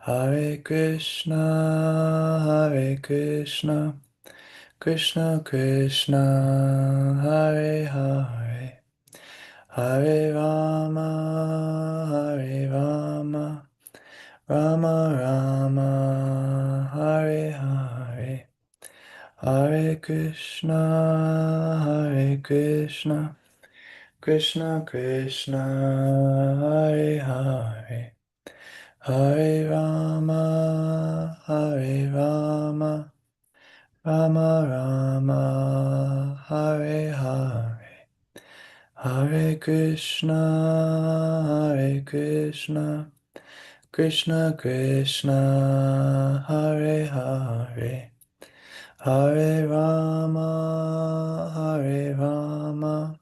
Hare Krishna, Hare Krishna, Krishna Krishna, Hare Hare, Hare Rama, Hare Rama, Rama Rama, Hare Hare, Hare Krishna, Hare Krishna, Krishna Krishna, Hare Hare, Hare Rama, Hare Rama, Rama Rama, Hare Hare, Hare Krishna, Hare Krishna, Krishna Krishna, Hare Hare, Hare Rama, Hare Rama,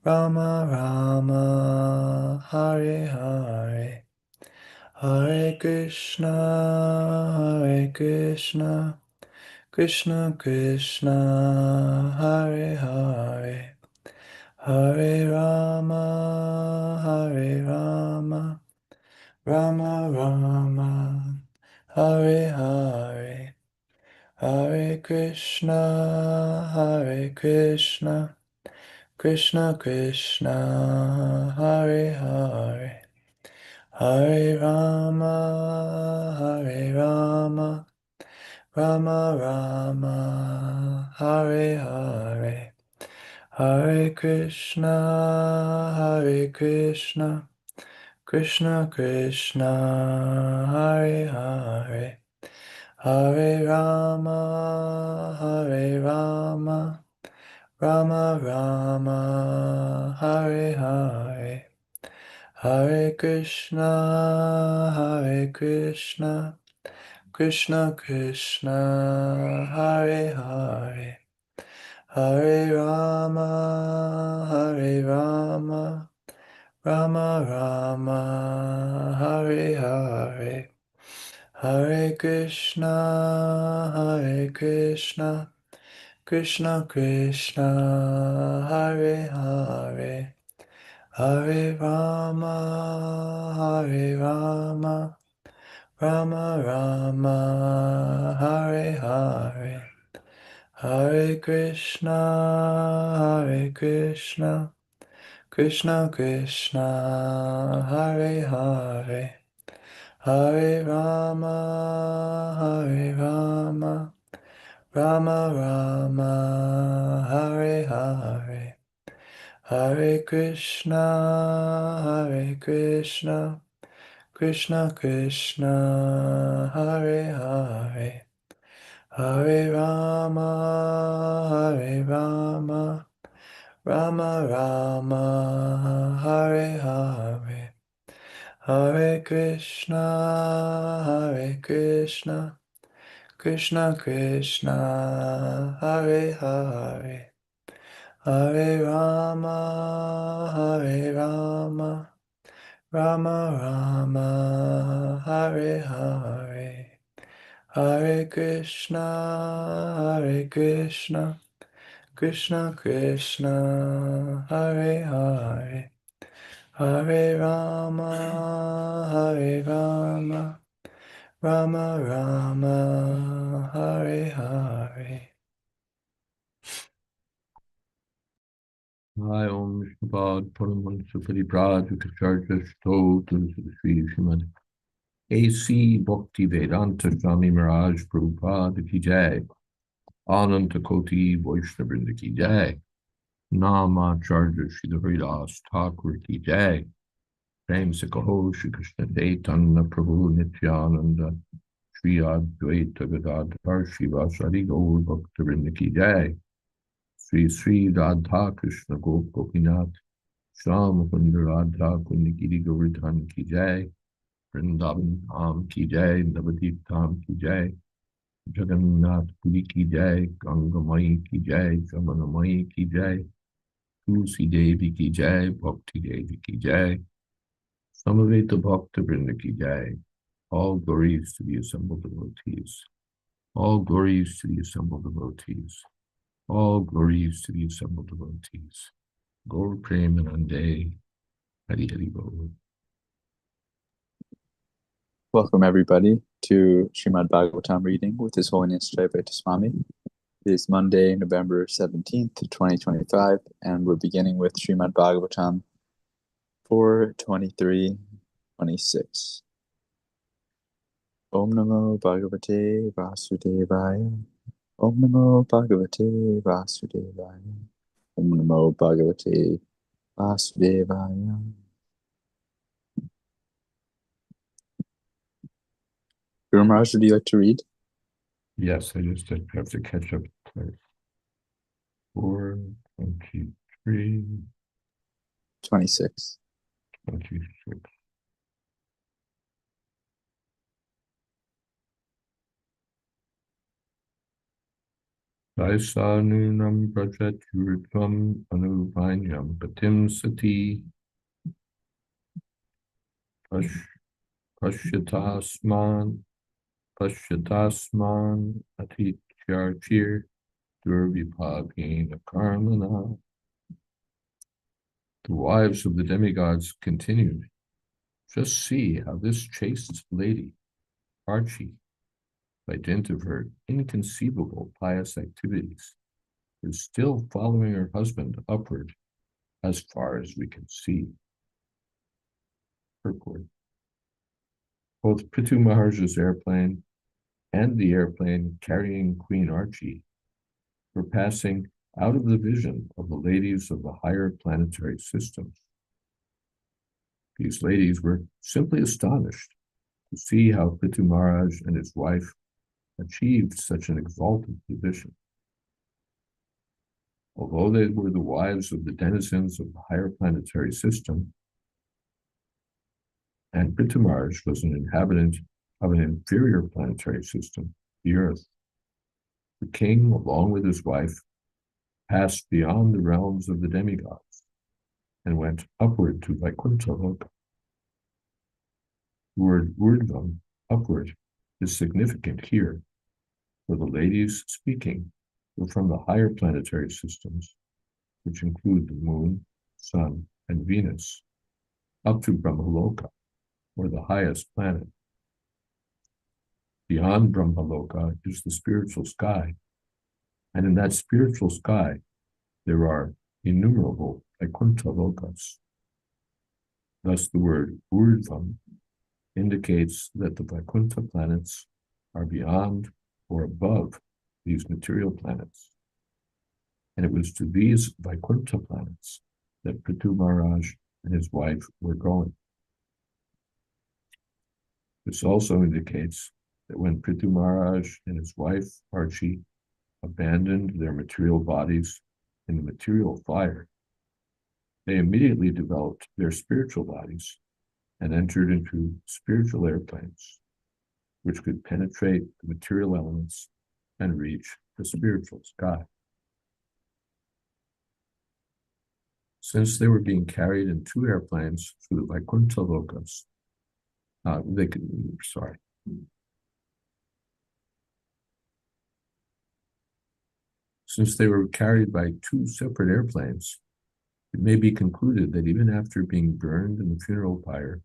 Rama Rama, Hare Hare, Hare Krishna, Hare Krishna, Krishna Krishna, Hare Hare, Hare Rama, Hare Rama, Rama Rama, Hare Hare, Hare Krishna, Hare Krishna, Krishna Krishna, Hare Hare, Hare Rama, Hare Rama, Rama Rama, Hare Hare, Hare Krishna, Hare Krishna, Krishna Krishna, Hare Hare, Hare Rama, Hare Rama, Rama Rama, Hare Hare, Hare Krishna, Hare Krishna, Krishna Krishna, Hare Hare, Hare Rama, Hare Rama, Rama Rama, Hare Hare, Hare Krishna, Hare Krishna, Krishna Krishna, Hare Hare, Hare Rama, Hare Rama, Rama Rama, Hare Hare, Hare Krishna, Hare Krishna, Krishna Krishna, Hare Hare, Hare Rama, Hare Rama, Rama Rama, Hare Hare, Hare Krishna, Hare Krishna, Krishna Krishna, Hare Hare, Hare Rama, Hare Rama, Rama Rama, Hare Hare, Hare Krishna, Hare Krishna, Krishna Krishna, Hare Hare, Hare Rama, Hare Rama, Rama Rama, Hare Hare, Hare Krishna, Hare Krishna, Krishna Krishna, Hare Hare, Hare Rama, Hare Rama, Rama Rama, Hare Hare. I Om Shabad Paramahansa Paribraj Vikacharya Stotra Sri Srimad A.C. Bhakti Vedanta Swami Maharaj Prabhupada Ki Jai Ananta Koti Vaishnavrinda Ki Jai Nama Charja Shri Haridas Thakur Ki Jai Prem Se Kaho Shri Krishna Chaitanya Prabhu Nityananda Shri Jayādvaita Gadadhar Shivasari Gaur Bhaktivinoda Ki Jai Sri Sri Radha Krishna Gopinath Sham Kunda Radha Kundi Giri Govardhan Ki Jai Vrindavan Dham Ki Jai Navadip Dham Ki Jai Jagannath Puri Ki Jai Ganga Mai Ki Jai Jamana Mai Ki Jai Tulsi Devi Ki Jai Bhakti Devi Ki Jai Samaveta Bhakta Vrinda Ki Jai. All glories to the assembled devotees. All glories to the assembled devotees. All glories to the assembled devotees. Gaur Premanande, Hari Hari Bol. Welcome everybody to Srimad Bhagavatam reading with His Holiness Jayādvaita Swami. It is Monday, November 17th, 2025, and we're beginning with Srimad Bhagavatam 4:23-26. Om Namo Bhagavate Vasudevaya. Om Namo Bhagavate Vasudevaya. Om Namo Bhagavate Vasudevaya. Guru Maharaj, would you like to read? Yes, I just have to catch up. 4:23, 26. 26. Vaisanunam prajatyurtvam anuvanyam patim sati Pashyatasman atityarchir durvipagena karmana. The wives of the demigods continued, just see how this chaste lady, Archie, by dint of her inconceivable pious activities, is still following her husband upward as far as we can see. Purport. Both Prithu Maharaj's airplane and the airplane carrying Queen Archie were passing out of the vision of the ladies of the higher planetary systems. These ladies were simply astonished to see how Prithu Maharaj and his wife achieved such an exalted position. Although they were the wives of the denizens of the higher planetary system, and Prithu Maharaj was an inhabitant of an inferior planetary system, the Earth, the king, along with his wife, passed beyond the realms of the demigods and went upward to Vaikuntha Loka. The word urdhvam, upward, is significant here, for the ladies speaking were from the higher planetary systems, which include the moon, sun, and Venus, up to Brahmaloka, or the highest planet. Beyond Brahmaloka is the spiritual sky, and in that spiritual sky, there are innumerable Vaikuntha Lokas. Thus, the word urdhvam indicates that the Vaikuntha planets are beyond or above these material planets. And it was to these Vaikuntha planets that Prithu Maharaj and his wife were going. This also indicates that when Prithu Maharaj and his wife Archie abandoned their material bodies in the material fire, they immediately developed their spiritual bodies and entered into spiritual airplanes, which could penetrate the material elements and reach the spiritual sky. Since they were being carried in two airplanes through the Vaikuntha Lokas, Since they were carried by two separate airplanes, it may be concluded that even after being burned in the funeral pyre,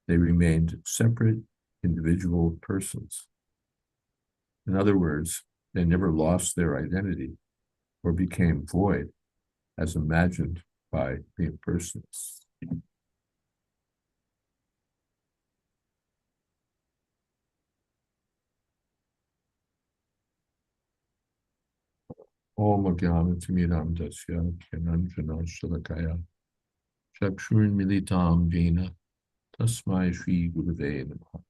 they remained separate individual persons. In other words, they never lost their identity or became void as imagined by the impersonalists. Om Jnana Dasya Kyananjana Shalakaya Chakshurun Militam Jena Tasmai Shri Gurave Namaha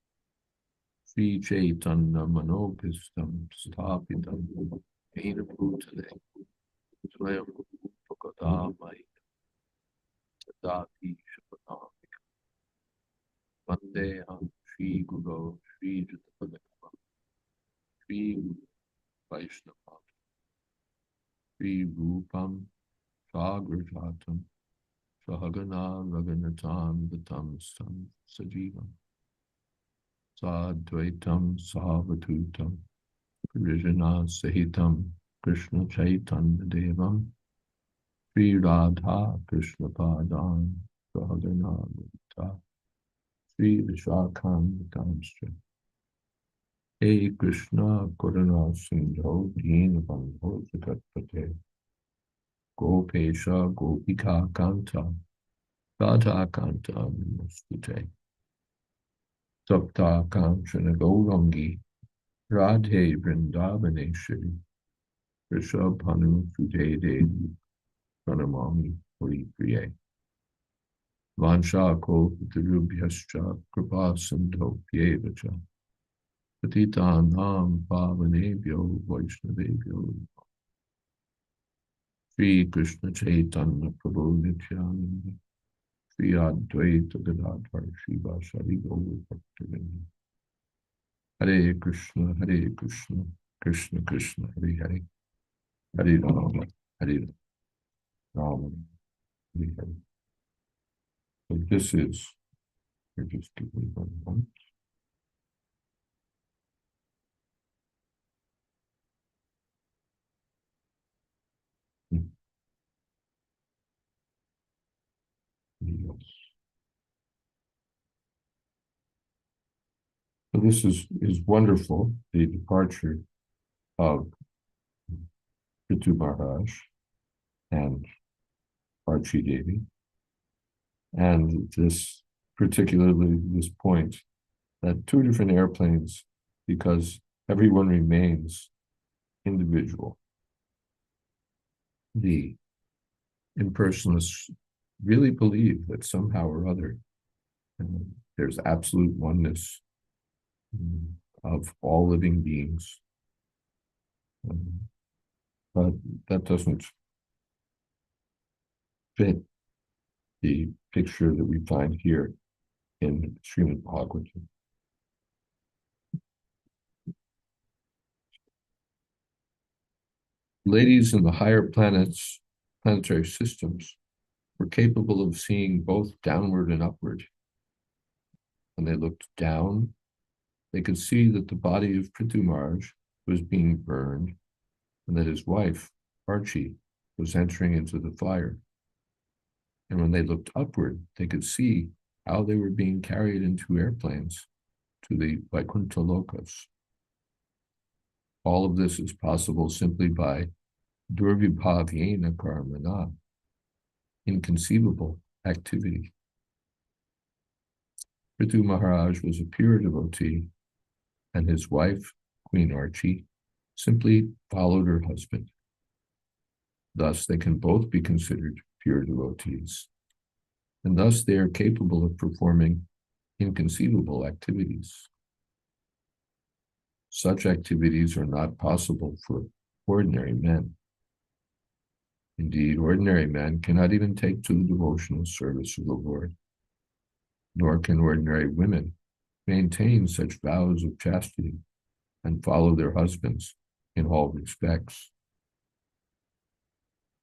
Sri Chaitanya Manopistam Sthapitam Jena Bhutale Swayam Bhakadamai Tadati Shapanamika Vandeham Sri Guru Sri Jatapadakam Sri Vaishnava Sri Rupam Sagrajatam Sahagana Raghunathan Vitam Sam Sajivam Sadvaitam Savatutam Parijana Sahitam Krishna Chaitanya Devam Sri Radha Krishna Padan Sahagana Vita Sri Vishakam Damstra. Hey Krishna Karuna Sindho Deen Bandho Jagatpate Gopesha Gopika Kanta Radha Kanta Namostute Sapta Kanchana Gaurangi Radhe Vrindavaneshwari Rishabhanu Sude Devi Pranamami Puri Priye Vansha Kopitarubhyascha Kripa Sindho Pyevacha Patitanam Pavanebhyo Vaishnavebhyo Sri Krishna Chaitanya Prabhu Nityananda Sri Advaita Gadadhar Shivasari Gaur Bhaktivinoda Hare Krishna Krishna Krishna Hare Hare Hare Rama Rama Hare Hare. So this is, we're just giving one moment. Yes. So this is wonderful, the departure of Prithu Maharaj and Archie Devi, and this particularly this point that two different airplanes, because everyone remains individual. The impersonalists really believe that somehow or other there's absolute oneness of all living beings. But that doesn't fit the picture that we find here in Srimad Bhagavatam. Ladies in the higher planetary systems, were capable of seeing both downward and upward. When they looked down, they could see that the body of Prithu Maharaj was being burned and that his wife, Archie, was entering into the fire. And when they looked upward, they could see how they were being carried in two airplanes to the Vaikuntha Lokas. All of this is possible simply by Durvibhavyena Karmana, inconceivable activity. Prithu Maharaj was a pure devotee, and his wife, Queen Archie, simply followed her husband. Thus, they can both be considered pure devotees, and thus they are capable of performing inconceivable activities. Such activities are not possible for ordinary men. Indeed, ordinary men cannot even take to the devotional service of the Lord, nor can ordinary women maintain such vows of chastity and follow their husbands in all respects.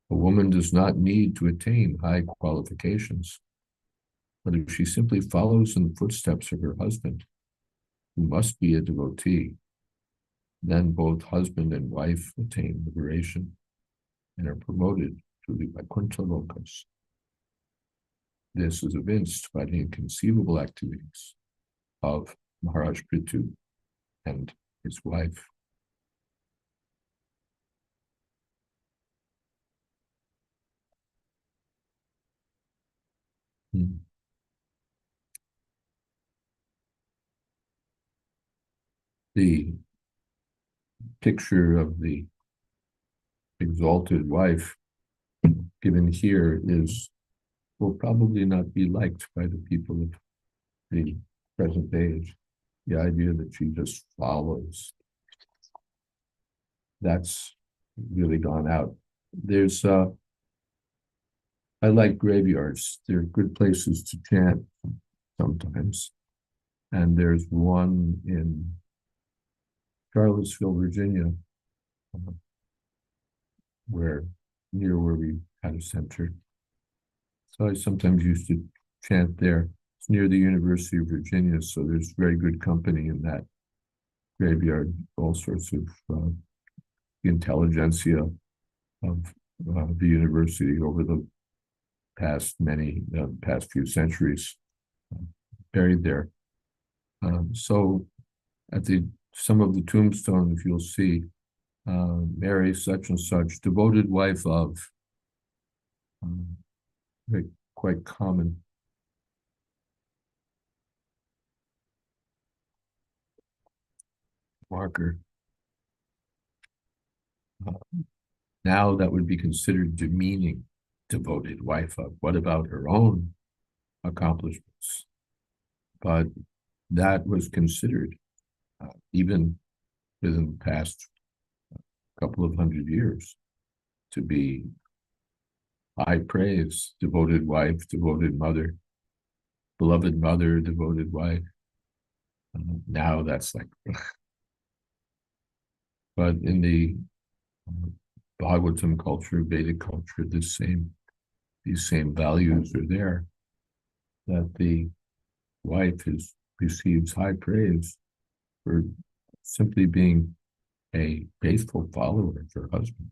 A woman does not need to attain high qualifications, but if she simply follows in the footsteps of her husband, who must be a devotee, then both husband and wife attain liberation and are promoted to the Vaikuntha Lokas. This is evinced by the inconceivable activities of Maharaj Prithu and his wife. The picture of the exalted wife given here will probably not be liked by the people of the present age. The idea that she just follows, that's really gone out. There's I like graveyards. They're good places to chant sometimes. And there's one in Charlottesville, Virginia, near where we had a center. So I sometimes used to chant there. It's near the University of Virginia, so there's very good company in that graveyard, all sorts of intelligentsia of the university over the past few centuries, buried there. So at some of the tombstones, you'll see Mary such and such, devoted wife of, quite common. Marker. Now that would be considered demeaning, devoted wife of. What about her own accomplishments? But that was considered, even within the past couple of hundred years, to be high praise, devoted wife, devoted mother, beloved mother, devoted wife. Now that's like, but in the Bhagavatam culture, Vedic culture, these same values are there, that the wife receives high praise for simply being a faithful follower of her husband.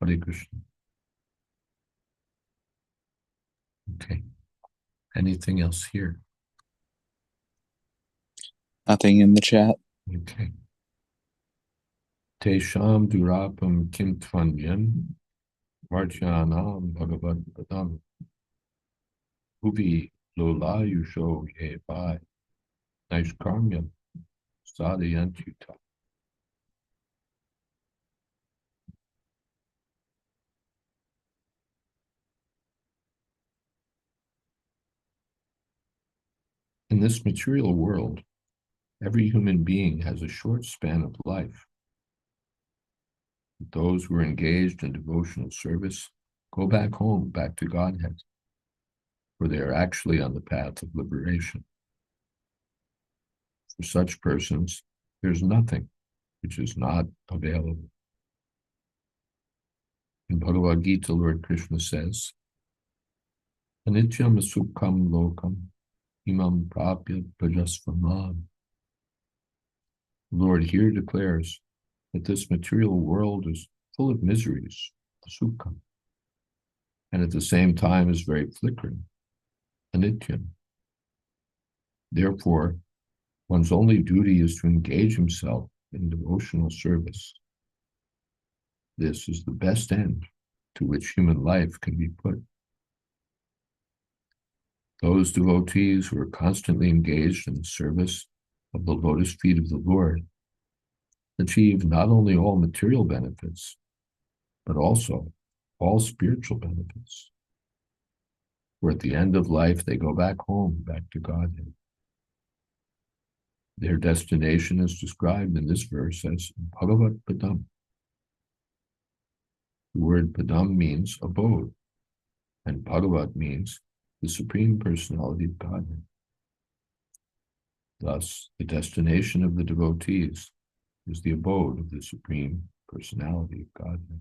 Hare Krishna. Okay. Anything else here? Nothing in the chat. Okay. Tesham durapam kim tvanyam martyanam bhagavad Ubi lola yusho ye bhai naishkarmyam sadhayantyuta. In this material world, every human being has a short span of life. Those who are engaged in devotional service go back home, back to Godhead, where they are actually on the path of liberation. For such persons, there's nothing which is not available. In Bhagavad Gita, Lord Krishna says, Anityam sukham lokam imam prapya bhajasvamam. The Lord here declares that this material world is full of miseries, sukham, and at the same time is very flickering, anityam. Therefore, one's only duty is to engage himself in devotional service. This is the best end to which human life can be put. Those devotees who are constantly engaged in the service of the lotus feet of the Lord achieve not only all material benefits, but also all spiritual benefits. For at the end of life, they go back home, back to Godhead. Their destination is described in this verse as Bhagavat Padam. The word Padam means abode, and Bhagavat means the Supreme Personality of Godhead. Thus, the destination of the devotees is the abode of the Supreme Personality of Godhead.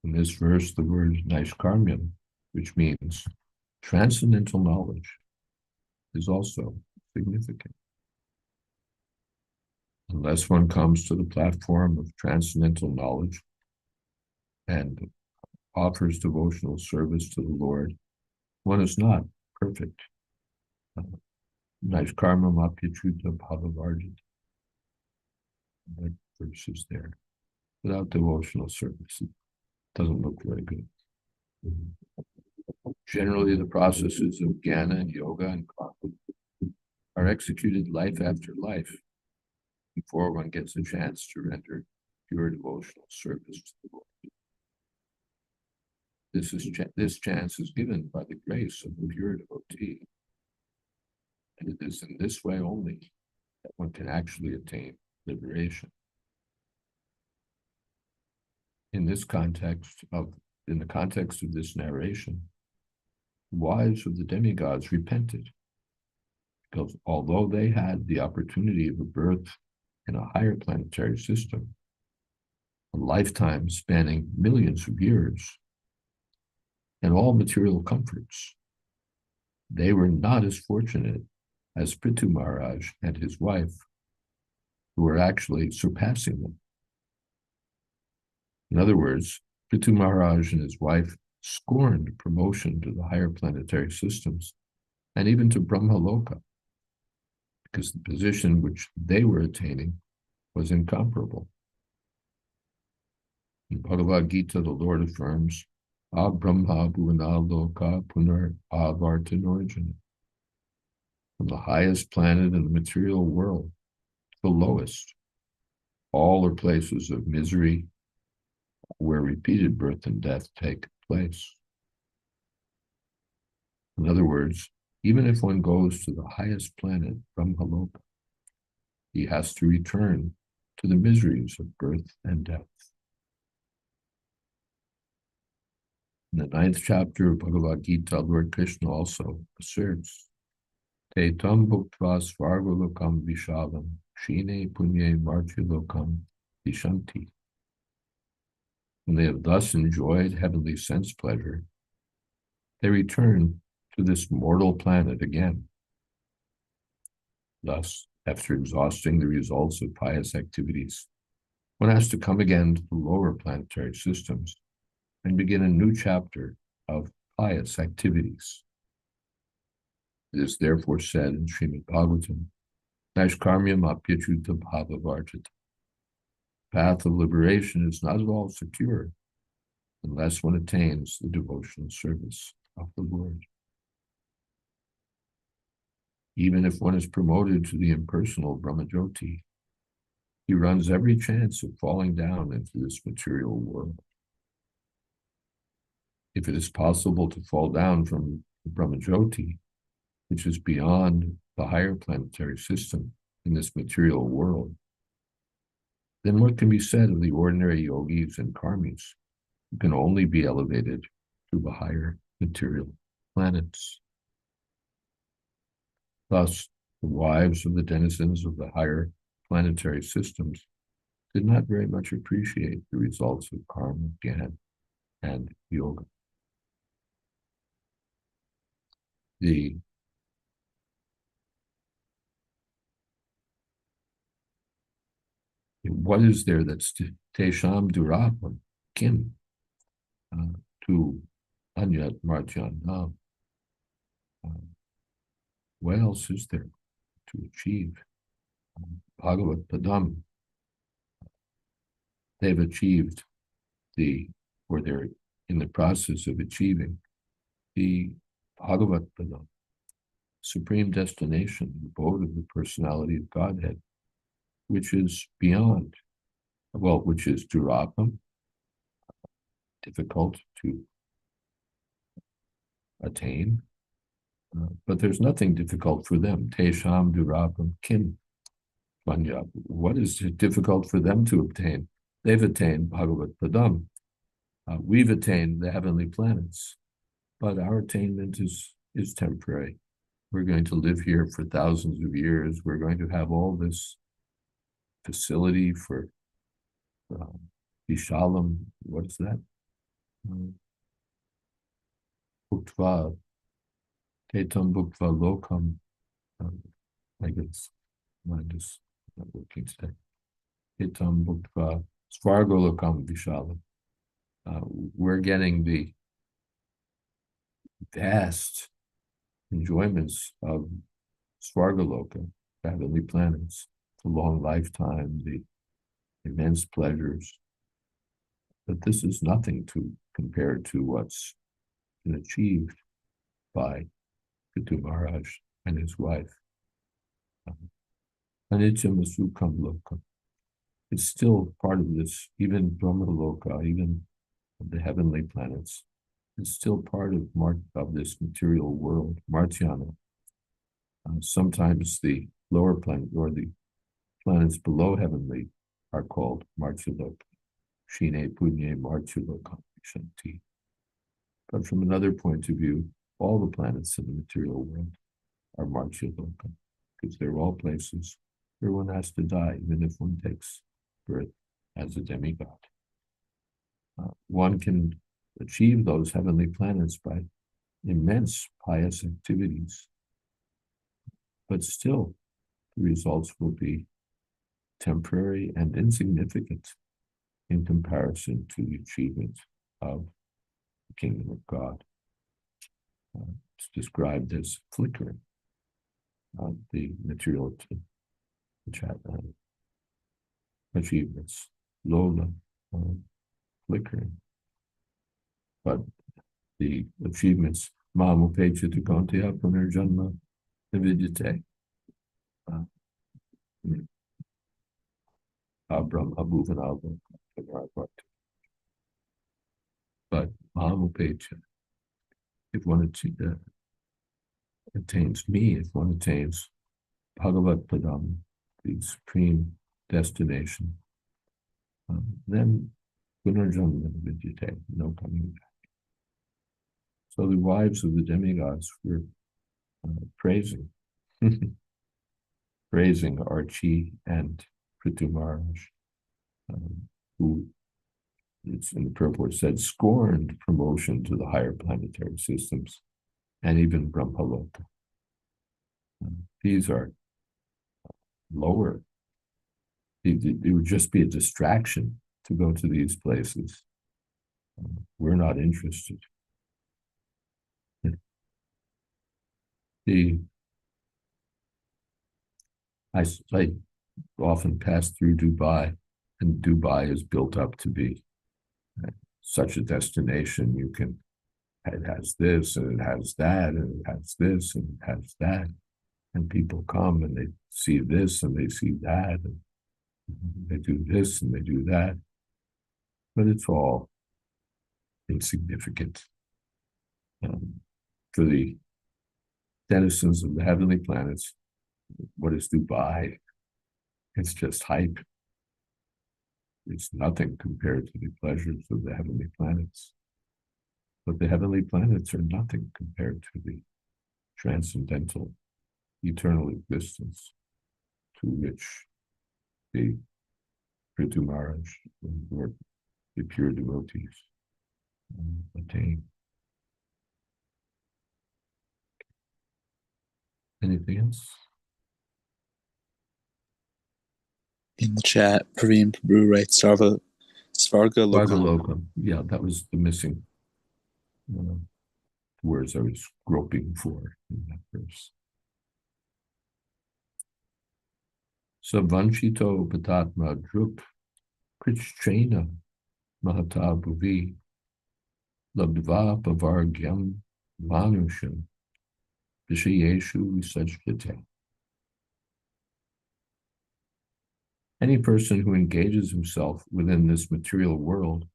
In this verse, the word Naishkarmyam, which means transcendental knowledge, is also significant. Unless one comes to the platform of transcendental knowledge and offers devotional service to the Lord, one is not perfect. Naishkarmam apyachuta bhavavarjit. That verse is there. Without devotional service, it doesn't look very good. Generally, the processes of jnana and yoga and karma are executed life after life before one gets a chance to render pure devotional service to the Lord. This chance is given by the grace of the pure devotee. And it is in this way only that one can actually attain liberation. In the context of this narration, the wives of the demigods repented, because although they had the opportunity of a birth in a higher planetary system, a lifetime spanning millions of years, and all material comforts, they were not as fortunate as Prithu Maharaj and his wife, who were actually surpassing them. In other words, Prithu Maharaj and his wife scorned promotion to the higher planetary systems and even to Brahmaloka, because the position which they were attaining was incomparable. In Bhagavad Gita, the Lord affirms, Brahma Bhuvana Loka Punar Avartanorjana. From the highest planet in the material world to the lowest, all are places of misery where repeated birth and death take place. In other words, even if one goes to the highest planet, Brahmaloka, he has to return to the miseries of birth and death. In the 9th chapter of Bhagavad Gita, Lord Krishna also asserts, Te tam bhuktva svargalokam vishalam, shine punye marchilokam vishanti. When they have thus enjoyed heavenly sense pleasure, they return to this mortal planet again. Thus, after exhausting the results of pious activities, one has to come again to the lower planetary systems and begin a new chapter of pious activities. It is therefore said in Srimad Bhagavatam, Naishkarmyam apyachuta bhavavarjita. The path of liberation is not at all secure unless one attains the devotional service of the Lord. Even if one is promoted to the impersonal Brahmajyoti, he runs every chance of falling down into this material world. If it is possible to fall down from the Brahmajyoti, which is beyond the higher planetary system in this material world, then what can be said of the ordinary yogis and karmis who can only be elevated to the higher material planets? Thus, the wives of the denizens of the higher planetary systems did not very much appreciate the results of karma, jnana, and yoga. What is there that's tesham durapam kim to anyat marjana? What else is there to achieve? Bhagavat Padam. They've achieved or they're in the process of achieving the Bhagavat Padam, supreme destination, the abode of the personality of Godhead, which is beyond, which is durapam, difficult to attain, but there's nothing difficult for them. Tesham durapam kim Punjab. What is difficult for them to obtain? They've attained Bhagavat Padam. We've attained the heavenly planets, but our attainment is temporary. We're going to live here for thousands of years. We're going to have all this facility for Vishalam. What is that? Bhuktva, Tetam Bhuktva Lokam. I guess mine is not working today. Tetam Bhuktva Svargolokam Vishalam. We're getting the vast enjoyments of Svargaloka, the heavenly planets, the long lifetime, the immense pleasures. But this is nothing to compare to what's been achieved by Pitu Maharaj and his wife. Anityam Sukam Loka. It's still part of this, even Brahmaloka, even the heavenly planets. It's still part of this material world, Martyana. Sometimes the lower planet or the planets below heavenly are called Martyaloka. Shine Punye Martyaloka Shanti. But from another point of view, all the planets in the material world are Martyaloka, because they're all places where one has to die, even if one takes birth as a demigod. One can achieve those heavenly planets by immense pious activities, but still the results will be temporary and insignificant in comparison to the achievement of the kingdom of God. It's described as flickering. The material achievements, Lola, flickering. But the achievements, Mahamupecha Tukantiya Punarjanma Nividyate, Abram Abhuvanalva. But Mahamupecha, if one attains me, if one attains Bhagavat Padam, the supreme destination, then Punarjanma Nividyate, no coming back. So the wives of the demigods were praising Archie and Prithu Maharaj, who, it's in the purport said, scorned promotion to the higher planetary systems and even Brahmaloka. These are lower. It would just be a distraction to go to these places. We're not interested. I often pass through Dubai, and Dubai is built up to be such a destination. It has this, and it has that, and it has this, and it has that. And people come and they see this, and they see that, and they do this, and they do that. But it's all insignificant. For the denizens of the heavenly planets, what is Dubai? It's just hype. It's nothing compared to the pleasures of the heavenly planets. But the heavenly planets are nothing compared to the transcendental, eternal existence to which the Prithu Maharaj or the pure devotees attain. Anything else? In the chat, Praveen Prabhu writes Svarga Lokam. Lokam. Yeah, that was the missing words I was groping for in that verse. Savanchito patatma drup krichchena mahata bhuvi labdva pavargyam manusham vishayeshu visajjate. Any person who engages himself within this material world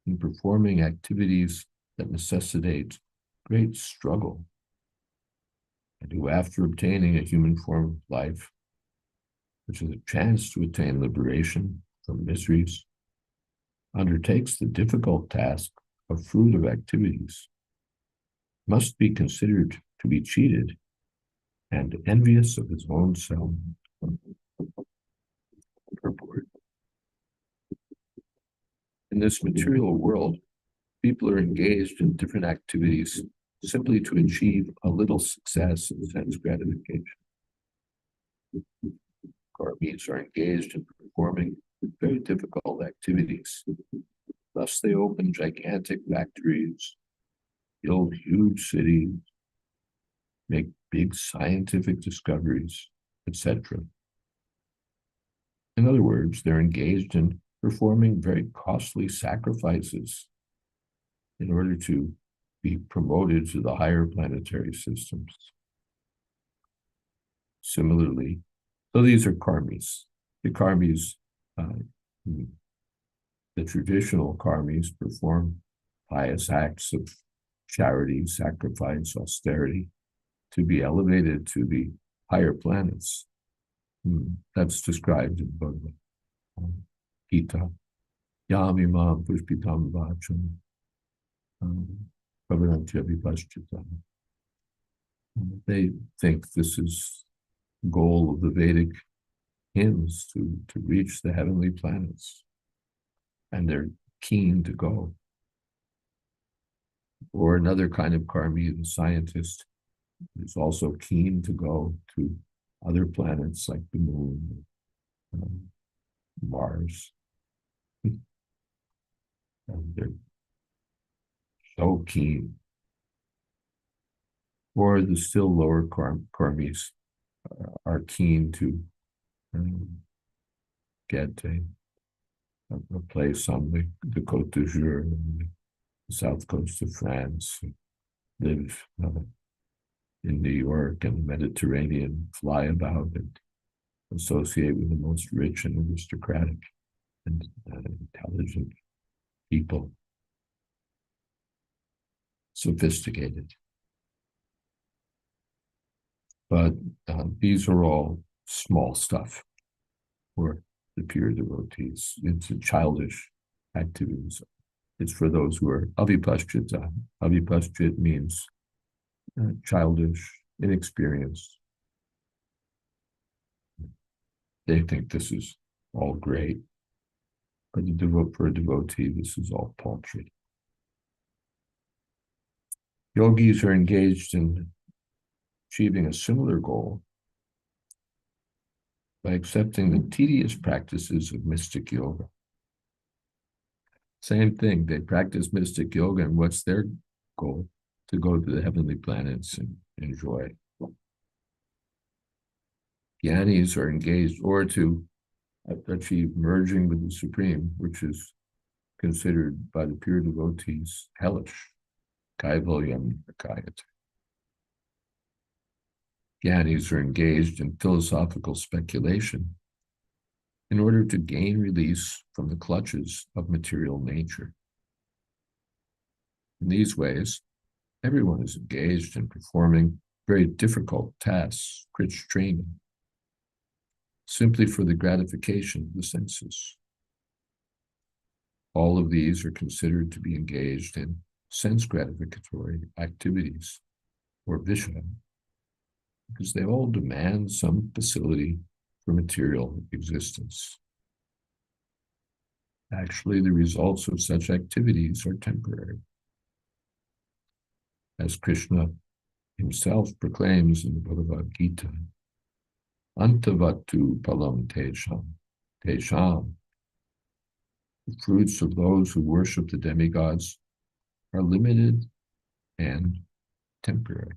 in performing activities that necessitate great struggle, and who, after obtaining a human form of life, which is a chance to attain liberation from miseries, undertakes the difficult task of fruitive activities, must be considered to be cheated and envious of his own self. Purport. In this material world, people are engaged in different activities simply to achieve a little success and sense gratification. Karmis are engaged in performing very difficult activities. Thus, they open gigantic factories, build huge cities, make big scientific discoveries, etc. In other words, they're engaged in performing very costly sacrifices in order to be promoted to the higher planetary systems. Similarly, so these are karmis. The karmis, the traditional karmis perform pious acts of charity, sacrifice, austerity to be elevated to the higher planets. That's described in Bhagavad Gita. Yamima pushpitam vacham pavarantya vipashchitam. They think this is the goal of the Vedic hymns to reach the heavenly planets, and they're keen to go. Or another kind of karmi, the scientist, is also keen to go to other planets like the moon, Mars. And they're so keen. Or the still lower karmis are keen to get a place on the Côte d'Azur, the south coast of France, live in New York and the Mediterranean, fly about and associate with the most rich and aristocratic and intelligent people, sophisticated. But these are all small stuff for the pure devotees. It's a childish activities. It's for those who are avipaschita. Avipaschit means childish, inexperienced. They think this is all great. But for a devotee, this is all paltry. Yogis are engaged in achieving a similar goal by accepting the tedious practices of mystic yoga. Same thing, they practice mystic yoga, and what's their goal? To go to the heavenly planets and enjoy. Jnanis are engaged or to achieve merging with the Supreme, which is considered by the pure devotees hellish. Kaivalyam Kayat. Jnanis are engaged in philosophical speculation in order to gain release from the clutches of material nature. In these ways, everyone is engaged in performing very difficult tasks, rich training, simply for the gratification of the senses. All of these are considered to be engaged in sense gratificatory activities, or vishya, because they all demand some facility for material existence. Actually, the results of such activities are temporary. As Krishna himself proclaims in the Bhagavad Gita, Antavatu palam tesham. The fruits of those who worship the demigods are limited and temporary.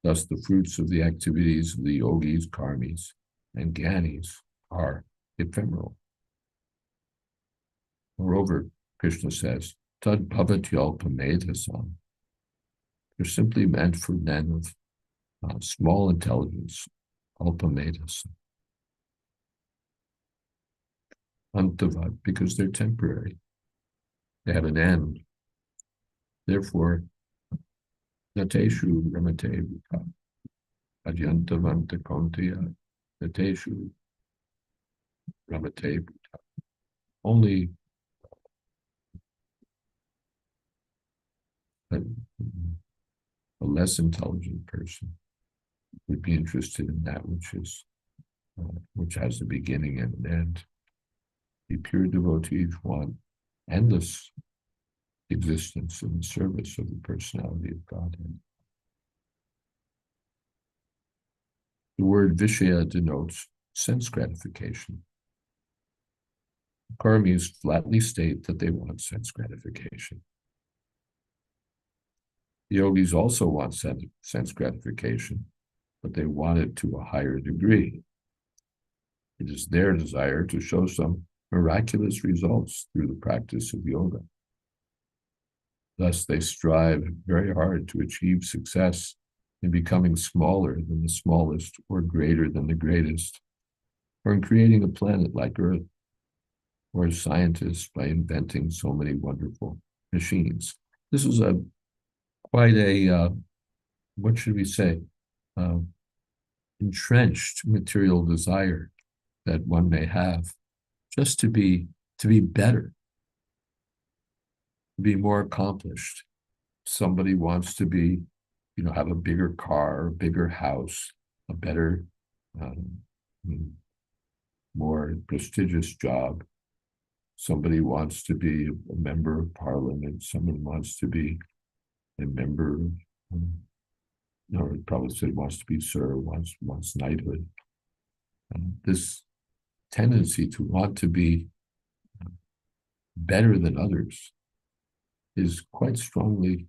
Thus, the fruits of the activities of the yogis, karmis, and jnanis are ephemeral. Moreover, Krishna says, Tad bhavatyalpamedhasam. They're simply meant for men of small intelligence, alpamedhasam. Antavat, because they're temporary. They have an end. Therefore, nateshu ramate vita, adyantavanta kontiya, nateshu ramate vita. Only a less intelligent person would be interested in that which has a beginning and an end. The pure devotees want endless existence in the service of the personality of Godhead. The word vishaya denotes sense gratification. Karmis flatly state that they want sense gratification. The yogis also want sense gratification, but they want it to a higher degree. It is their desire to show some miraculous results through the practice of yoga. Thus, they strive very hard to achieve success in becoming smaller than the smallest or greater than the greatest, or in creating a planet like Earth, or as scientists by inventing so many wonderful machines. This is quite a, what should we say, entrenched material desire that one may have, just to be better, to be more accomplished. Somebody wants to be, have a bigger car, a bigger house, a better, more prestigious job. Somebody wants to be a member of parliament. Someone wants to be a member of, or probably said wants to be sir, wants knighthood. This tendency to want to be better than others is quite strongly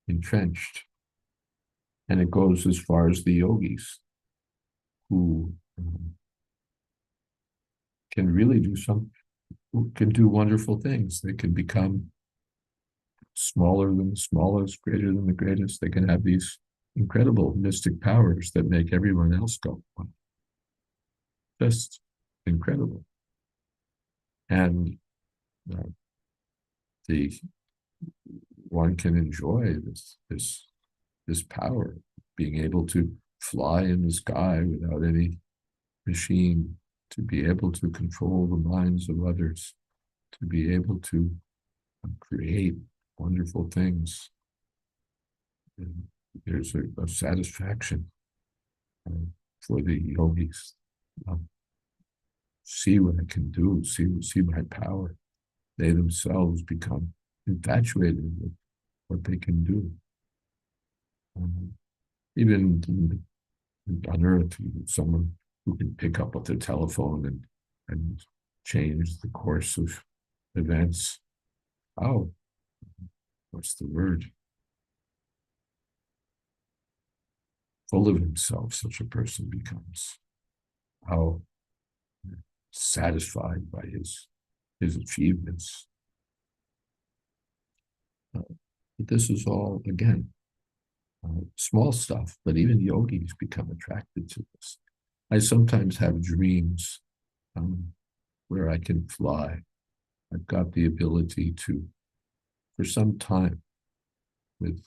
entrenched. And it goes as far as the yogis, who can really who can do wonderful things. They can become smaller than the smallest, greater than the greatest. They can have these incredible mystic powers that make everyone else go, wow. Just incredible. And one can enjoy this power, being able to fly in the sky without any machine, to be able to control the minds of others, to be able to create wonderful things. And there's a satisfaction for the yogis. See what I can do, see my power. They themselves become infatuated with what they can do. Even on Earth, someone who can pick up the telephone and change the course of events. How? What's the word? Full of himself, such a person becomes. How satisfied by his achievements. But this is all, again, small stuff, but even yogis become attracted to this. I sometimes have dreams where I can fly. I've got the ability to, for some time, with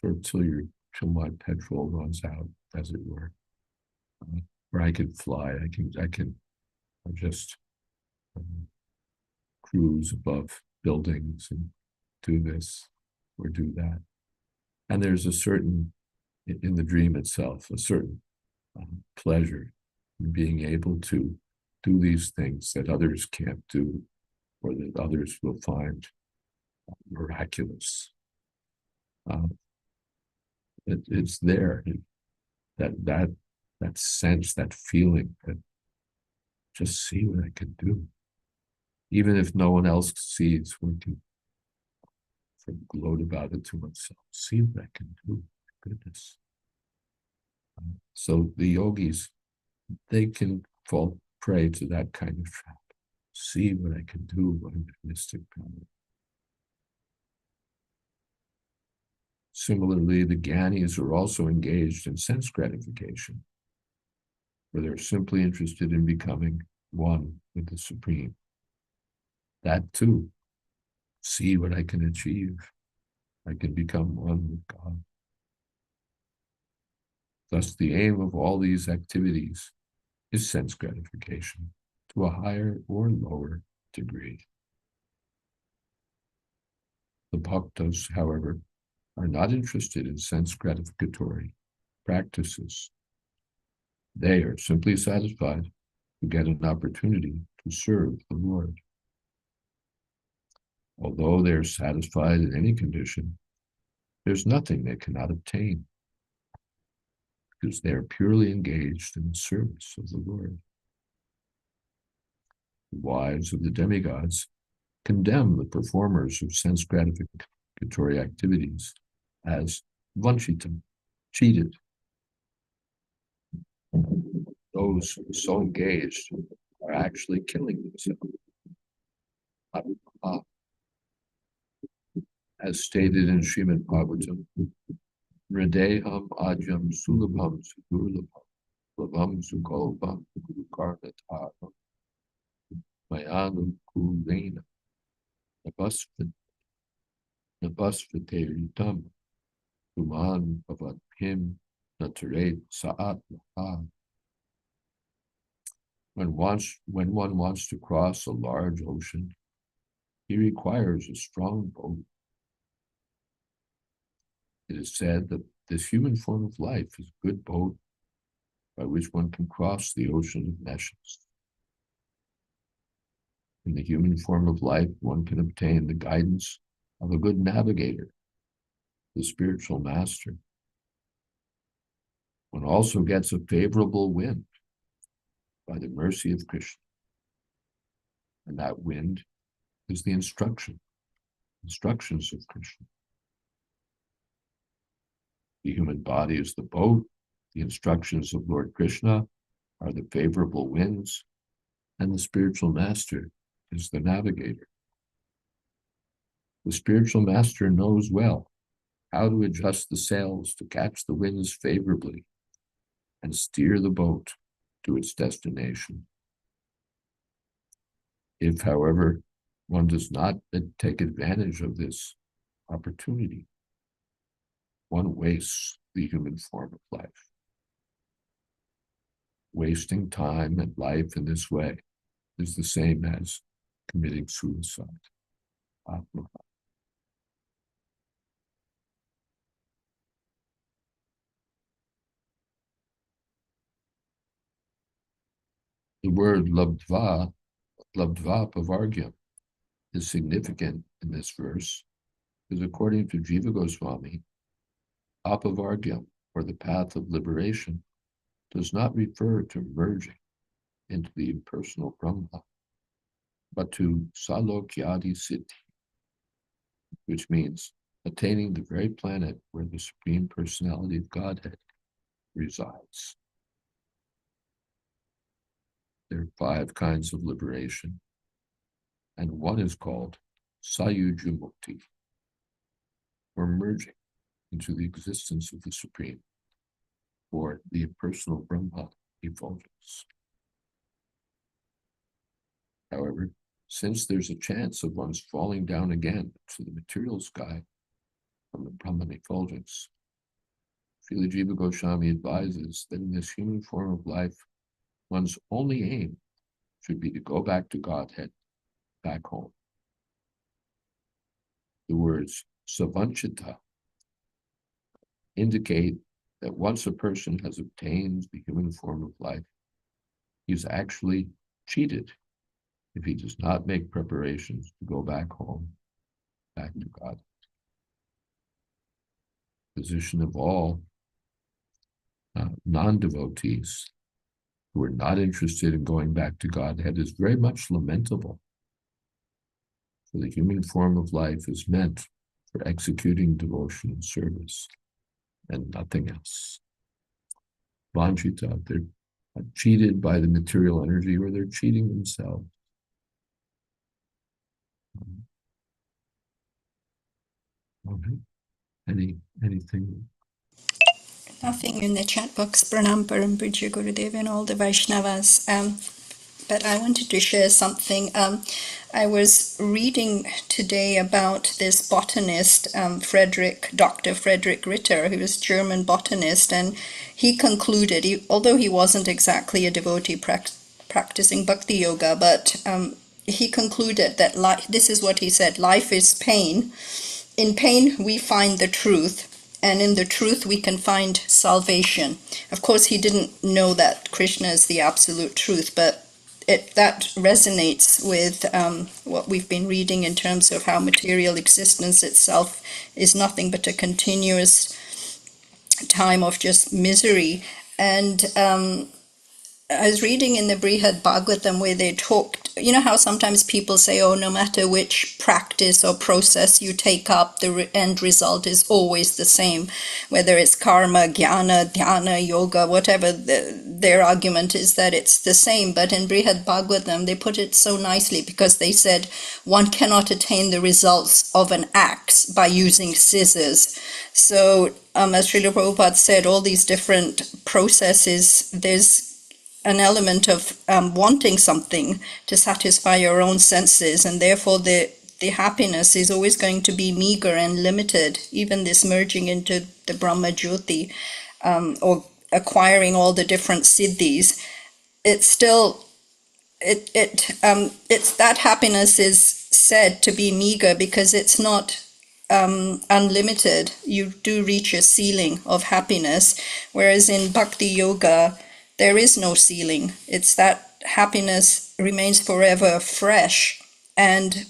sort of till my petrol runs out, as it were, where I can fly. I can just cruise above buildings and do this or do that. And there's a certain, in the dream itself, a certain pleasure in being able to do these things that others can't do, or that others will find miraculous. It's there, that sense, that feeling, that just see what I can do. Even if no one else sees, one can gloat about it to oneself. See what I can do. Goodness. So the yogis, they can fall prey to that kind of trap. See what I can do by mystic power. Similarly, the Gyanis are also engaged in sense gratification, where they're simply interested in becoming one with the Supreme. That too, see what I can achieve. I can become one with God. Thus, the aim of all these activities is sense gratification to a higher or lower degree. The bhaktas, however, are not interested in sense gratificatory practices. They are simply satisfied to get an opportunity to serve the Lord. Although they are satisfied in any condition, there's nothing they cannot obtain, because they are purely engaged in the service of the Lord. The wives of the demigods condemn the performers of sense gratificatory activities as vanchitam, cheated. Those so engaged are actually killing themselves. As stated in Srimad Bhagavatam, Hridayam ajam sulabham sudurlabham, labham sukolbham karnataram, mayanu kulena, nabasvate Human bhavat him natare sa'at laha. When one wants to cross a large ocean, he requires a strong boat. It is said that this human form of life is a good boat by which one can cross the ocean of meshes. In the human form of life, one can obtain the guidance of a good navigator, the spiritual master. One also gets a favorable wind by the mercy of Krishna. And that wind is the instruction instructions of Krishna. The human body is the boat, the instructions of Lord Krishna are the favorable winds, and the spiritual master is the navigator. The spiritual master knows well how to adjust the sails to catch the winds favorably and steer the boat to its destination. If, however, one does not take advantage of this opportunity, one wastes the human form of life. Wasting time and life in this way is the same as committing suicide. The word labdva pavargyam, is significant in this verse, because according to Jiva Goswami, apavargyam, or the path of liberation, does not refer to merging into the impersonal Brahma, but to salokyadi siddhi, which means attaining the very planet where the Supreme Personality of Godhead resides. There are 5 kinds of liberation, and one is called sayujamukti, or merging into the existence of the Supreme, or the impersonal Brahma effulgence. However, since there's a chance of one's falling down again to the material sky from the Brahman effulgence, Srila Jiva Goswami advises that in this human form of life, one's only aim should be to go back to Godhead, back home. The words savanchita indicate that once a person has obtained the human form of life, he's actually cheated if he does not make preparations to go back home, back to God. The position of all non-devotees who are not interested in going back to Godhead is very much lamentable. For the human form of life is meant for executing devotion and service, and nothing else. Vanchita, they're cheated by the material energy, or they're cheating themselves. Okay. Anything? Nothing in the chat box. Pranam Param Pujya Gurudev and all the Vaishnavas. But I wanted to share something. I was reading today about this botanist, Dr. Frederick Ritter, who was a German botanist, and he concluded, although he wasn't exactly a devotee practicing bhakti yoga, but he concluded that this is what he said: life is pain. In pain, we find the truth. And in the truth, we can find salvation. Of course, he didn't know that Krishna is the absolute truth, but that resonates with what we've been reading in terms of how material existence itself is nothing but a continuous time of just misery. And I was reading in the Brihad Bhagavatam where they talked, you know how sometimes people say, oh, no matter which practice or process you take up, the end result is always the same, whether it's karma, jnana, dhyana, yoga, whatever, their argument is that it's the same. But in Brihad Bhagavatam, they put it so nicely, because they said one cannot attain the results of an axe by using scissors. So as Srila Prabhupada said, all these different processes, there's an element of wanting something to satisfy your own senses, and therefore the happiness is always going to be meager and limited. Even this merging into the Brahma Jyoti, or acquiring all the different siddhis, it's still it's that happiness is said to be meager because it's not unlimited. You do reach a ceiling of happiness, whereas in bhakti yoga there is no ceiling. It's that happiness remains forever fresh, and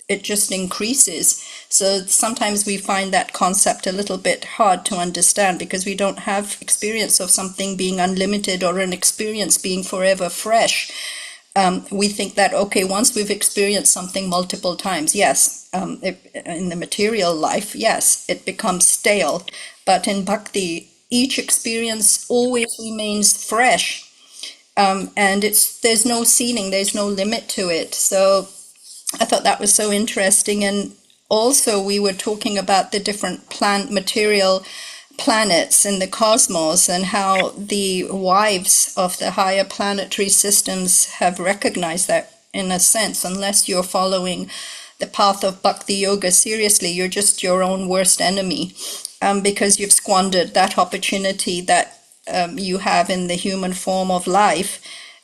it just increases. So sometimes we find that concept a little bit hard to understand, because we don't have experience of something being unlimited or an experience being forever fresh. we think that, okay, once we've experienced something multiple times, yes, in the material life, yes, it becomes stale. But in bhakti, each experience always remains fresh. And there's no ceiling, there's no limit to it. So I thought that was so interesting. And also we were talking about the different material planets in the cosmos and how the wives of the higher planetary systems have recognized that, in a sense, unless you're following the path of bhakti yoga seriously, you're just your own worst enemy, because you've squandered that opportunity that you have in the human form of life.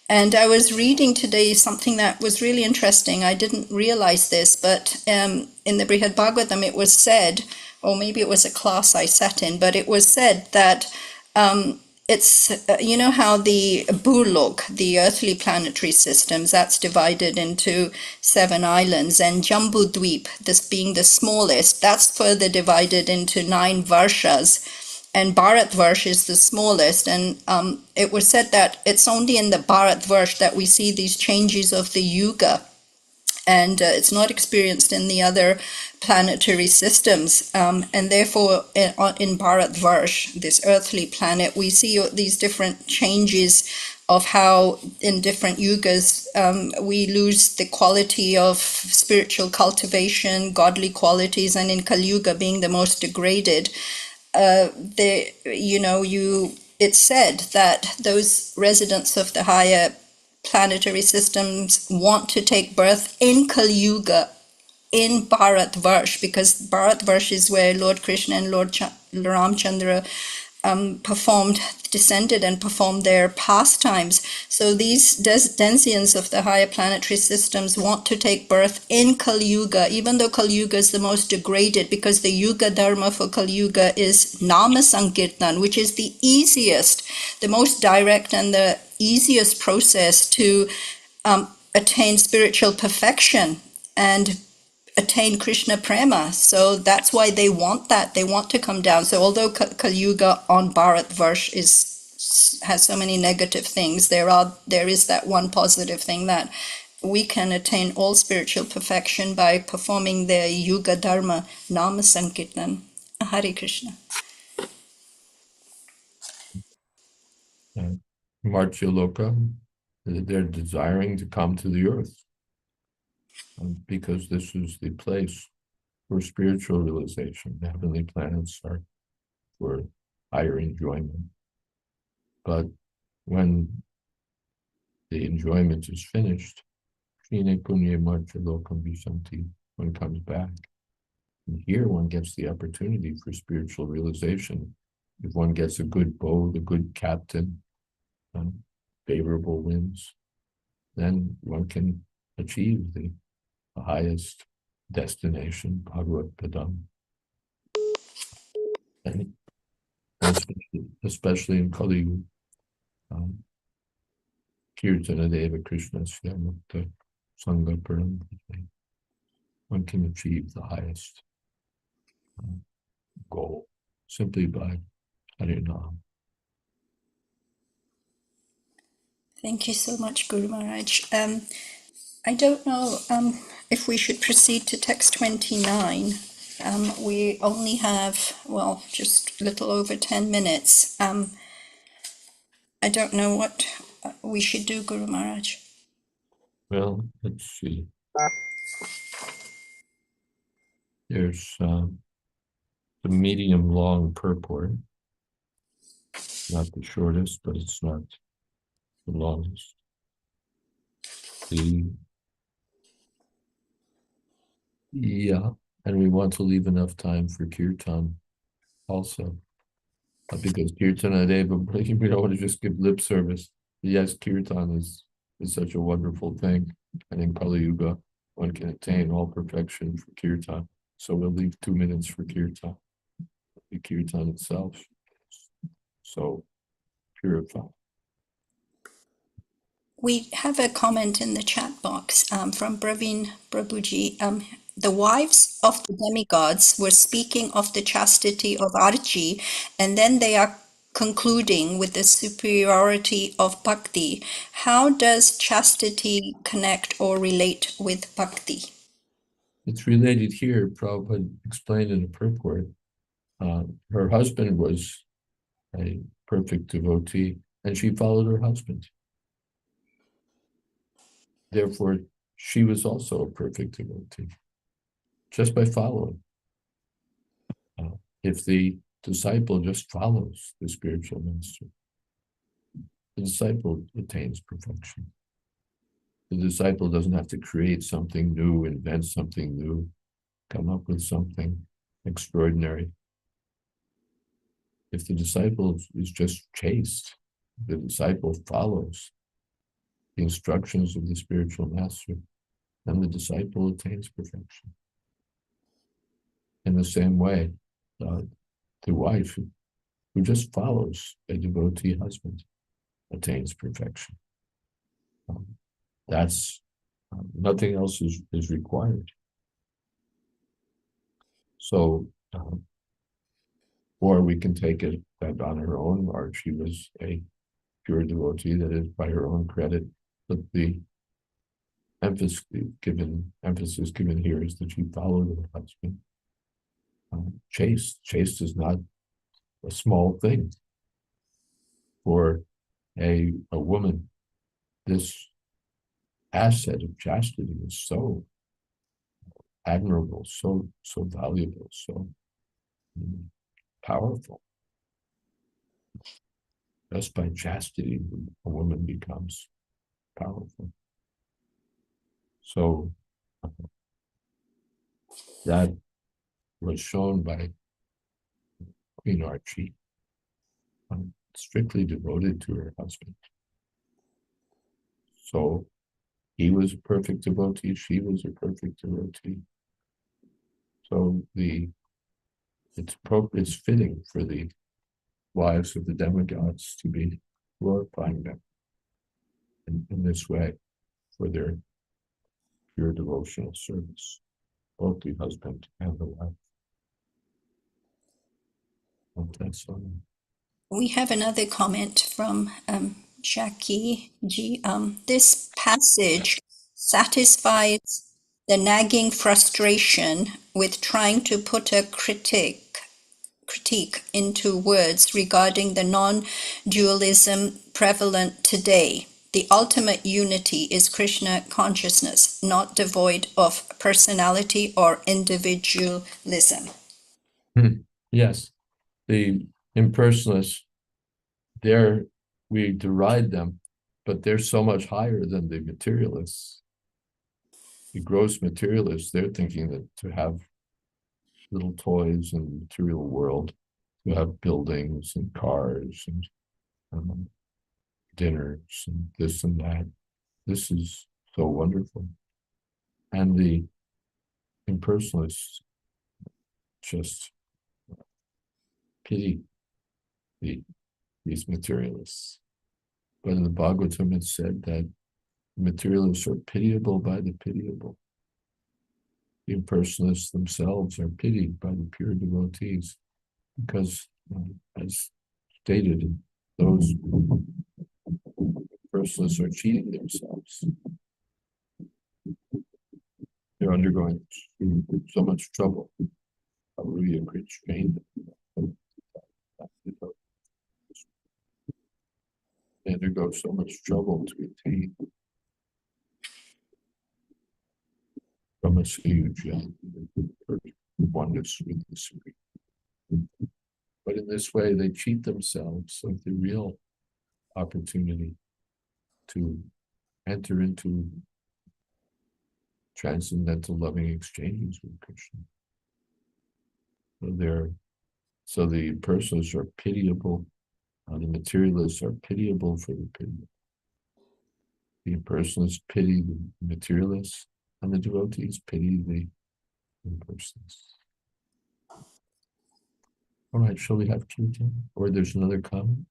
And I was reading today something that was really interesting. I didn't realize this, but in the Brihad Bhagavatam it was said, or maybe it was a class I sat in, but it was said that it's, you know how the Bhulok, the earthly planetary systems, that's divided into 7 islands, and Jambudweep, this being the smallest, that's further divided into 9 varshas. And Bharatvarsh is the smallest, and it was said that it's only in the Bharatvarsh that we see these changes of the yuga, and it's not experienced in the other planetary systems. And therefore, in Bharatvarsh, this earthly planet, we see these different changes of how in different yugas we lose the quality of spiritual cultivation, godly qualities, and in Kali Yuga being the most degraded, it's said that those residents of the higher planetary systems want to take birth in Kali Yuga, in Bharatvarsh, because Bharatvarsh is where Lord Krishna and Lord Ramchandra descended and performed their pastimes. So these densians of the higher planetary systems want to take birth in Kali Yuga, even though Kali Yuga is the most degraded, because the Yuga Dharma for Kali Yuga is Nama Sankirtan, which is the easiest, the most direct and the easiest process to attain spiritual perfection and attain Krishna prema. So that's why they want that. They want to come down. So although Kali Yuga on Bharatvarsh has so many negative things, there is that one positive thing, that we can attain all spiritual perfection by performing the Yuga Dharma, Nama Sankirtan. Hare Krishna. Martyaloka, they're desiring to come to the earth, because this is the place for spiritual realization. The heavenly planets are for higher enjoyment. But when the enjoyment is finished, Shine Punya Martyalokam Vishanti, one comes back. And here one gets the opportunity for spiritual realization. If one gets a good boat, a good captain, favorable winds, then one can achieve the highest destination, Bhagavad Padam. And especially in Kali Yuga, Kirtana Deva Krishna Shyamukta Sangha Param, one can achieve the highest goal simply by Harinam. Thank you so much, Guru Maharaj. I don't know if we should proceed to text 29. We only have, just a little over 10 minutes. I don't know what we should do, Guru Maharaj. Well, let's see. There's the medium-long purport. Not the shortest, but it's not the longest. And we want to leave enough time for kirtan also. Because kirtan Deva, we don't want to just give lip service. Yes, kirtan is such a wonderful thing. And in Kali Yuga, one can attain all perfection for kirtan. So we'll leave 2 minutes for kirtan. The kirtan itself, so purified. We have a comment in the chat box from Praveen Prabhuji. The wives of the demigods were speaking of the chastity of Archi, and then they are concluding with the superiority of bhakti, how does chastity connect or relate with bhakti? It's related here. Prabhupada explained in the purport. Her husband was a perfect devotee, and she followed her husband. Therefore, she was also a perfect devotee, just by following. If the disciple just follows the spiritual master, the disciple attains perfection. The disciple doesn't have to create something new, invent something new, come up with something extraordinary. If the disciple is just chaste, the disciple follows the instructions of the spiritual master, then the disciple attains perfection. In the same way, the wife who just follows a devotee husband attains perfection. That's nothing else is required. So, or we can take it that on her own part, she was a pure devotee, that is by her own credit, but the emphasis given here is that she followed her husband. Chaste is not a small thing. For a woman, this asset of chastity is so admirable, so valuable, so powerful. Just by chastity, a woman becomes powerful. So that was shown by Queen Archie, strictly devoted to her husband. So he was a perfect devotee, she was a perfect devotee. So it's fitting for the wives of the demigods to be glorifying them in this way for their pure devotional service, both the husband and the wife. We have another comment from Jackie G. This passage satisfies the nagging frustration with trying to put a critique into words regarding the non-dualism prevalent today. The ultimate unity is Krishna consciousness, not devoid of personality or individualism. Yes, the impersonalists, we deride them, but they're so much higher than the materialists. The gross materialists, they're thinking that to have little toys in the material world, to have buildings and cars and dinners and this and that, this is so wonderful. And the impersonalists just pity these materialists. But in the Bhagavatam, it said that materialists are pitiable by the pitiable. The impersonalists themselves are pitied by the pure devotees because, as stated, those impersonalists are cheating themselves. They're undergoing so much trouble. Really a great strain. They undergo so much trouble to attain from a huge oneness with the Supreme. But in this way, they cheat themselves of the real opportunity to enter into transcendental loving exchanges with Krishna. So the persons are pitiable, the materialists are pitiable for the pitiable. The impersonalists pity the materialists, and the devotees pity the impersonalists. All right, shall we have Kirtan? Or there's another comment?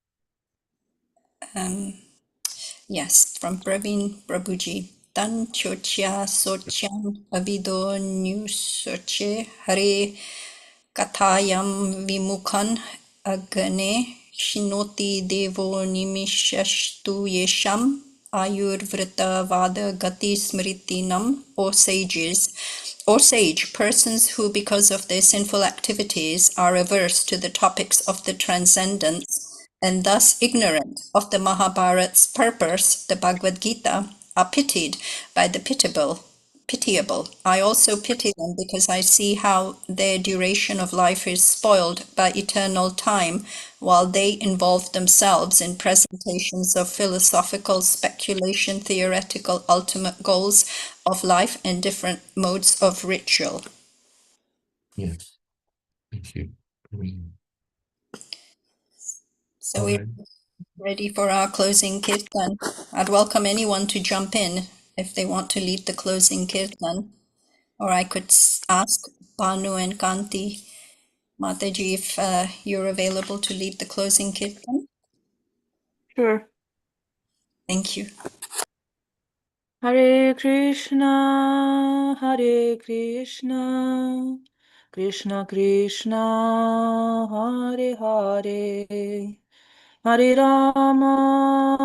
Yes, from Praveen Prabhuji. Tan chochya sochyan avido nyusoche hare kathayam vimukhan agane Shinoti Devo Nimishashtu Yesham Ayurvrita Vada Gati Smritinam, or sage persons who, because of their sinful activities, are averse to the topics of the transcendence and thus ignorant of the Mahabharat's purpose, the Bhagavad Gita, are pitied by the pitiable. I also pity them because I see how their duration of life is spoiled by eternal time, while they involve themselves in presentations of philosophical speculation, theoretical ultimate goals of life, and different modes of ritual. Yes, thank you. So All we're right. ready for our closing kirtan. I'd welcome anyone to jump in if they want to lead the closing kirtan. Or I could ask Banu and Kanti, Mataji, if you're available to lead the closing kirtan. Sure. Thank you. Hare Krishna, Krishna Krishna, Hare Hare, Hare Rama,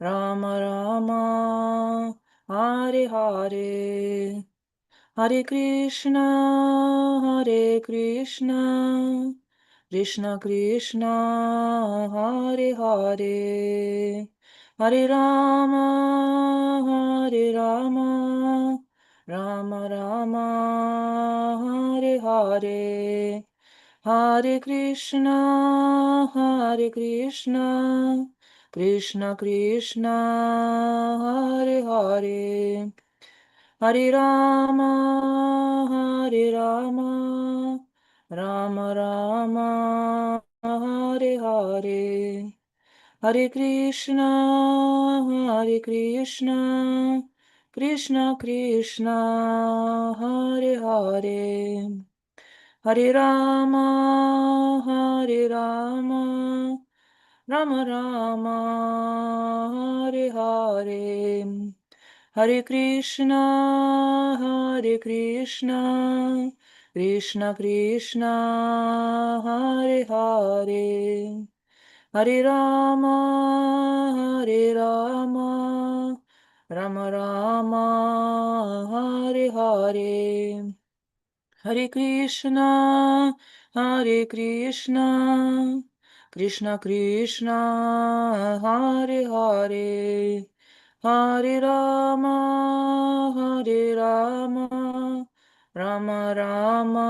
Rama Rama, Hare Hare. Hare Krishna, Krishna Krishna, Hare Hare, Hare Rama, Rama Rama, Hare Hare. Hare Krishna, Krishna Krishna, Hare Hare. Hare Rama, Rama Rama, Hare Hare. Hare Krishna, Krishna Krishna, Hare Hare. Hare Rama, Rama Rama, Hare Hare. Hare Krishna, Krishna Krishna, Hare Hare. Hare Rama, Rama Rama, Hare Hare. Hare Krishna, Krishna Krishna, Hare Hare. Hare Rama, Rama Rama,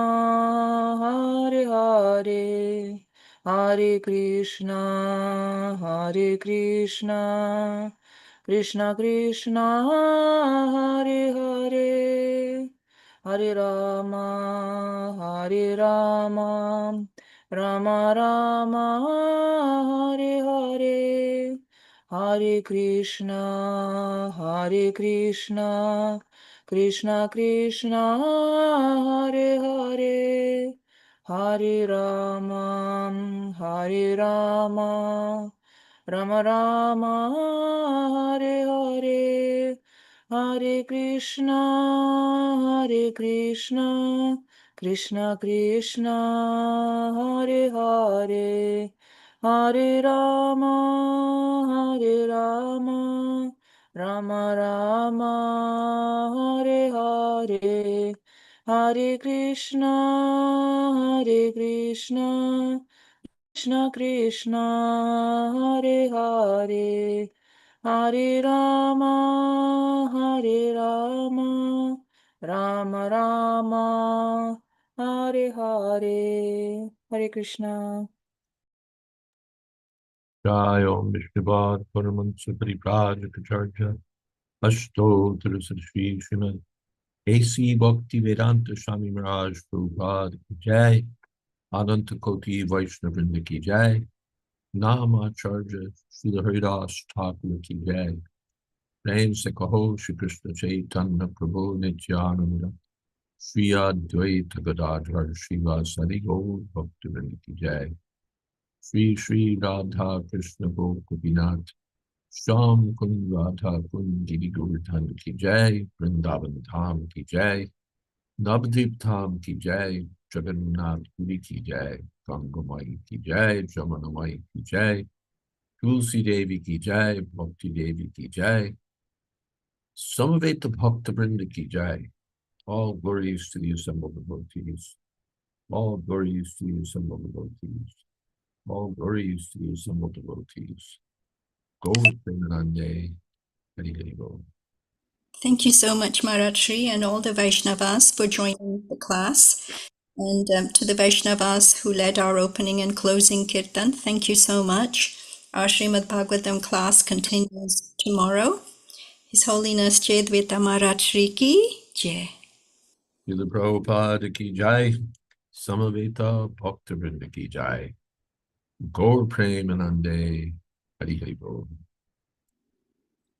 Hare Hare. Hare Krishna, Krishna Krishna, Hare Hare. Hare Rama, Rama Rama, Hare Hare. Hare Krishna, Krishna Krishna, Hare Hare. Hare Rama, Rama Rama, Hare Hare. Hare Krishna, Krishna Krishna, Hare Hare. Hare Rama, Rama Rama, Hare Hare. Hare Krishna, Krishna Krishna, Hare Hare. Hare Rama, Rama Rama, Hare Hare. Hare Krishna. Jai Om Vishnuvad Paramahansa Paripurajaka Ashto Sri Srimad A.C. Bhakti Vedanta Swami Maharaj Prabhupada Ki Jai, Ananta Koti Vaishnavrinda Ki Jai, Nama Acharya Srila Haridas Thakur Ki Jai, Prem Se Kaho Shri Krishna Chaitanya Prabhu Nityananda, Shri Advaita Gadadhar Srivasadi Gaur Bhaktivinoda Ki Jai, Shri Shri Radha Krishna Gopinath, Sham Kund Radha Kund Giri Govardhan Ki Jai, Vrindavan Dham Ki Jai, Navadvip Dham Ki Jai, Jagannath Puri Ki Jai, Gangamai ki jai, Jamunamai ki jai, Tulsi Devi ki jai, Bhakti Devi ki jai, Samaveta Bhakta Vrinda ki jai. All glories to the assembled devotees. All glories to the assembled devotees. All glories to the assembled devotees. Go Premanande, Hari Hari Bol. Thank you so much, Maharaj-Sri, and all the Vaishnavas for joining the class. And to the Vaishnavas who led our opening and closing kirtan, thank you so much. Our Srimad Bhagavatam class continues tomorrow. His Holiness Jayādvaita Maharaj-Sri ki jai. Srila Prabhupada ki jai, Samaveta Bhakta Vrinda ki jai. Gaur Premanande, Hari Hari Bol.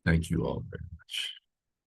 Thank you all very much.